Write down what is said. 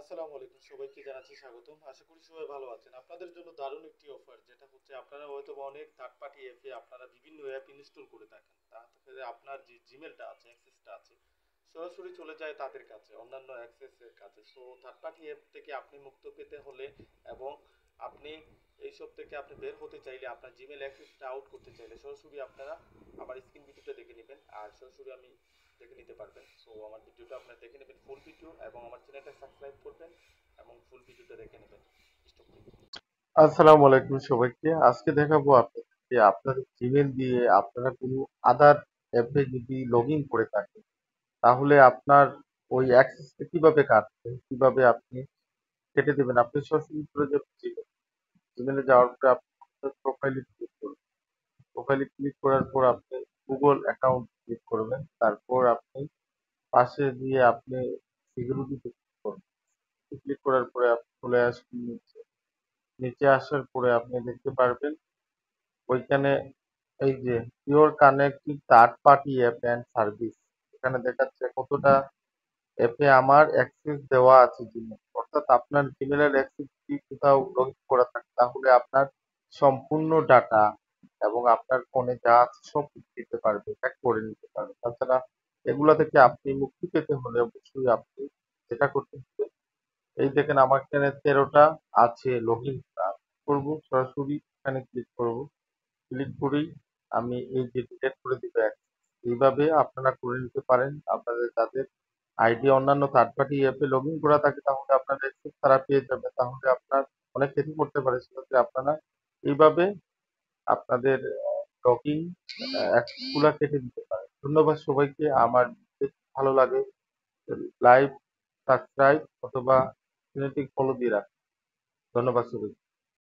আসসালামু আলাইকুম, সবাইকে জানাচ্ছি স্বাগতম। আশা করি সবাই ভালো আছেন। আপনাদের জন্য দারুণ একটি অফার, যেটা হচ্ছে আপনারা হয়তো অনেক থার্ড পার্টি অ্যাপে আপনারা বিভিন্ন অ্যাপ ইনস্টল করে থাকেন। তাতে আপনার যে জিমেলটা আছে, অ্যাক্সেসটা আছে, সরাসরি চলে যায় তাদের কাছে, অন্যান্য অ্যাক্সেসের কাছে। সো থার্ড পার্টি অ্যাপ থেকে আপনি মুক্ত পেতে হলে এবং আপনি এইসব থেকে আপনি বের হতে চাইলে, আপনার জিমেল অ্যাক্সেসটা আউট করতে চাইলে সরাসরি আপনারা আমার স্ক্রিন ভিডিওটা দেখে নেবেন, আর সরাসরি আমি দেখে নিতে পারবেন। সো আমার ভিডিওটা আপনারা দেখে নেবেন, ফুল ভিডিও, এবং আমার চ্যানেলটা সাবস্ক্রাইব করবেন এবং ফুল ভিডিওটা দেখে নেবেন। স্টপ। আসসালামু আলাইকুম সবাইকে। আজকে দেখাবো আপনাদেরকে আপনাদের জিমেল দিয়ে আপনারা কোনো আদার অ্যাপে যদি লগ ইন করে থাকেন, তাহলে আপনার ওই অ্যাক্সেসটা কিভাবে কাটবেন, কিভাবে আপনি কেটে দেবেন। আপনি সরাসরি চলে যাবেন জিমেলে যাওয়ার পরে আপনি প্রোফাইলে ক্লিক করবেন। প্রোফাইলে ক্লিক করার পর আপনি গুগল অ্যাকাউন্ট ক্লিক করবেন। তারপর আপনি পাশে দিয়ে আপনি সিকিউরিটিতে ক্লিক করবেন। ক্লিক করার পরে আপনি চলে আসবেন নিচে। নিচে আসার পরে আপনি দেখতে পারবেন ওইখানে এই যে your connected third party app and service, এখানে দেখাচ্ছে কতটা অ্যাপে আমার অ্যাক্সেস দেওয়া আছে জিমেল। অর্থাৎ আপনার জিমেলের অ্যাক্সেস যদি কোথাও লগ ইন করা থাকে, তাহলে আপনার সম্পূর্ণ ডাটা এবং আপনার ফোনে যা আছে সব কিছু দিতে পারবে, হ্যাক করে নিতে পারবে। তাছাড়া এগুলা থেকে আপনি মুক্তি পেতে হলে অবশ্যই আপনি যেটা করতে হবে, এই দেখেন আমার এখানে 13টা আছে লগ ইন করবো, সরাসরি এখানে ক্লিক করব। ক্লিক করেই আমি এই যে ডিলিট করে দিব এইভাবে আপনারা করে নিতে পারেন। আপনাদের যাদের আইডি অন্যান্য থার্ড পার্টি অ্যাপে লগ ইন করা থাকে, তাহলে আপনার অ্যাক্সেস তারা পেয়ে যাবে, তাহলে আপনার অনেক ক্ষতি করতে পারে। সেক্ষেত্রে আপনারা এইভাবে আপনাদের লগ ইন অ্যাক্সেসগুলো কেটে দিতে পারেন। ধন্যবাদ সবাইকে। আমার যদি ভালো লাগে লাইভ সাবস্ক্রাইব অথবা চ্যানেলটি ফলো দিয়ে রাখুন। ধন্যবাদ সবাইকে।